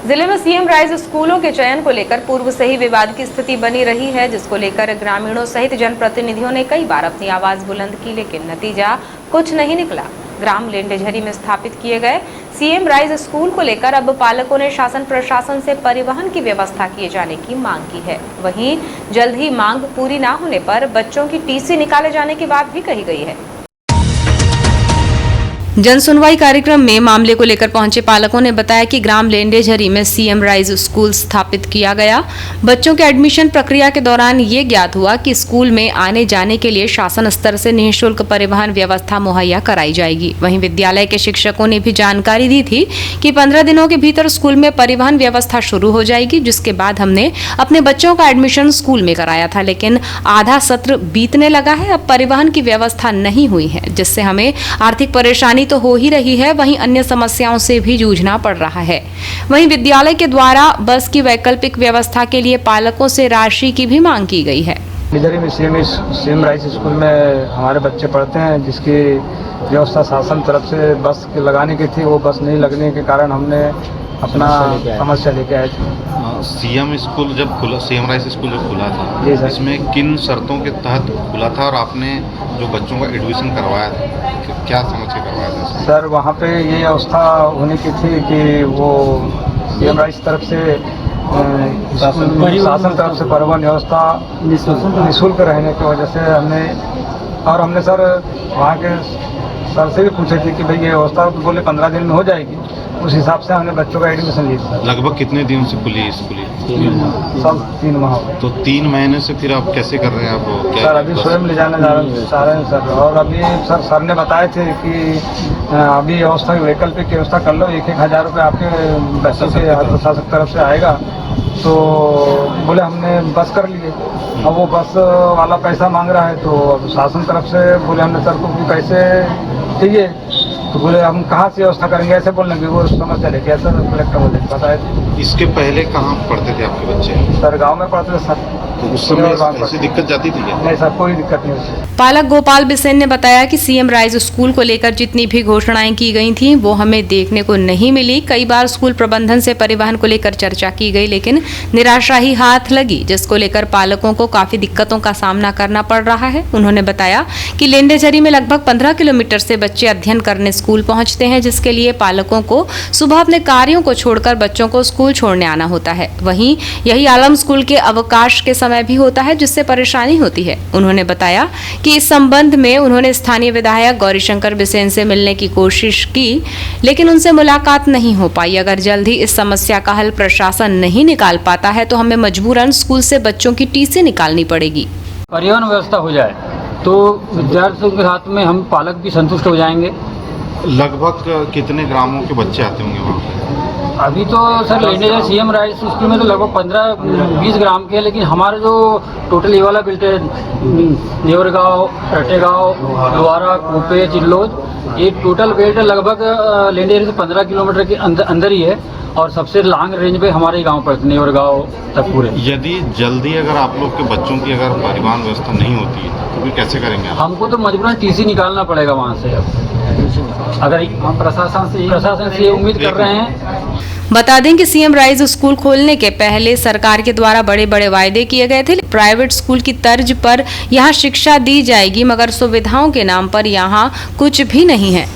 जिले में CM rise स्कूलों के चयन को लेकर पूर्व से ही विवाद की स्थिति बनी रही है, जिसको लेकर ग्रामीणों सहित जनप्रतिनिधियों ने कई बार अपनी आवाज बुलंद की, लेकिन नतीजा कुछ नहीं निकला। ग्राम लेंडेझरी में स्थापित किए गए सीएम राइज स्कूल को लेकर अब पालकों ने शासन प्रशासन से परिवहन की व्यवस्था किए जाने की मांग की है। वहीं जल्द ही मांग पूरी न होने पर बच्चों की टीसी निकाले जाने की बात भी कही गई है। जन सुनवाई कार्यक्रम में मामले को लेकर पहुंचे पालकों ने बताया कि ग्राम लेंडेझरी में सीएम राइज स्कूल स्थापित किया गया। बच्चों के एडमिशन प्रक्रिया के दौरान ये ज्ञात हुआ कि स्कूल में आने जाने के लिए शासन स्तर से निःशुल्क परिवहन व्यवस्था मुहैया कराई जाएगी। वहीं विद्यालय के शिक्षकों ने भी जानकारी दी थी कि 15 दिनों के भीतर स्कूल में परिवहन व्यवस्था शुरू हो जाएगी, जिसके बाद हमने अपने बच्चों का एडमिशन स्कूल में कराया था, लेकिन आधा सत्र बीतने लगा है, अब परिवहन की व्यवस्था नहीं हुई है, जिससे हमें आर्थिक परेशानी तो हो ही रही है, वहीं अन्य समस्याओं से भी जूझना पड़ रहा है। वहीं विद्यालय के द्वारा बस की वैकल्पिक व्यवस्था के लिए पालकों से राशि की भी मांग की गई है। लेंडेझरी में सीएम राइज स्कूल में हमारे बच्चे पढ़ते हैं, जिसकी व्यवस्था शासन तरफ से बस लगाने की थी, वो बस नहीं लगने के कारण हमने अपना समस्या लेके आए थे। सीएम स्कूल जब खुला, सीएम राइज स्कूल जब खुला था, इसमें किन शर्तों के तहत खुला था और आपने जो बच्चों का एडमिशन करवाया था, क्या समझ के करवाया था? सर, वहाँ पे ये व्यवस्था होने की थी कि वो सीएम राइज तरफ से शासन तरफ से परिवहन व्यवस्था निःशुल्क रहने की वजह से हमने सर वहाँ के सर से भी पूछे थे कि भाई ये व्यवस्था तो बोले 15 दिन में हो जाएगी, उस हिसाब से हमने बच्चों का एडमिशन लिया। लगभग कितने दिन से खुली स्कूल? सब 3 माह हो गए। तो 3 महीने से फिर आप कैसे कर रहे हैं? आप सर अभी स्वयं ले जाने चाह रहे हैं सर, और अभी सर ने बताए थे कि अभी व्यवस्था वैकल्पिक व्यवस्था कर लो, 1-1 हज़ार रुपये आपके बच्चों के प्रशासन तरफ से आएगा। तो बोले हमने बस कर लिए, अब वो बस वाला पैसा मांग रहा है, तो शासन तरफ से बोले हमने सर को भी पैसे चाहिए, तो बोले हम कहाँ से व्यवस्था करेंगे, ऐसे बोलने की वो समस्या लेके ऐसा कलेक्टर बोले बताए थे। इसके पहले कहाँ पढ़ते थे आपके बच्चे? सर गांव में पढ़ते थे सर। तो उस समय ऐसी दिक्कत जाती थी क्या? नहीं सर, कोई दिक्कत नहीं उससे। पालक गोपाल बिसेन ने बताया कि सीएम राइज स्कूल को लेकर जितनी भी घोषणाएं की गई थी वो हमें देखने को नहीं मिली। कई बार स्कूल प्रबंधन से परिवहन को लेकर चर्चा की गई, लेकिन निराशा ही हाथ लगी, जिसको लेकर पालकों को काफी दिक्कतों का सामना करना पड़ रहा है। उन्होंने बताया कि लेंडेझरी में लगभग 15 किलोमीटर से बच्चे अध्ययन करने स्कूल पहुंचते हैं, जिसके लिए पालकों को सुबह अपने कार्यों को छोड़कर बच्चों को स्कूल छोड़ने आना होता है। वहीं यही आलम स्कूल के अवकाश के समय भी होता है, जिससे परेशानी होती है। उन्होंने बताया कि इस संबंध में उन्होंने स्थानीय विधायक गौरीशंकर बिसेन से मिलने की कोशिश की, लेकिन उनसे मुलाकात नहीं हो पाई। अगर जल्द ही इस समस्या का हल प्रशासन नहीं निकाल पाता है तो हमें मजबूरन स्कूल से बच्चों की टीसी निकालनी पड़ेगी। परिवहन व्यवस्था हो जाए तो विद्यार्थियों के साथ में हम पालक भी संतुष्ट हो जाएंगे। लगभग कितने ग्रामों के बच्चे आते होंगे वहाँ? अभी तो सर लेंडेझरी सीएम राइज स्कूल में तो लगभग 15-20 ग्राम के हैं, लेकिन हमारा जो टोटल ये वाला बिल्ट है, नेवरगांव, रटेगांव, द्वारा, कुपे, चिल्लोद, ये टोटल बेल्ट लगभग लेंडेझरी से 15 किलोमीटर के अंदर ही है, और सबसे लॉन्ग रेंज पे हमारे गांव पड़ते हैं, नेवरगांव तक पूरे। यदि जल्दी अगर आप लोग के बच्चों की अगर परिवहन व्यवस्था नहीं होती है तो फिर कैसे करेंगे? हमको तो मजबूरन टीसी निकालना पड़ेगा वहाँ से। अगर हम प्रशासन से ये उम्मीद कर रहे हैं। बता दें कि सीएम राइज स्कूल खोलने के पहले सरकार के द्वारा बड़े बड़े वायदे किए गए थे। प्राइवेट स्कूल की तर्ज पर यहाँ शिक्षा दी जाएगी, मगर सुविधाओं के नाम पर यहाँ कुछ भी नहीं है।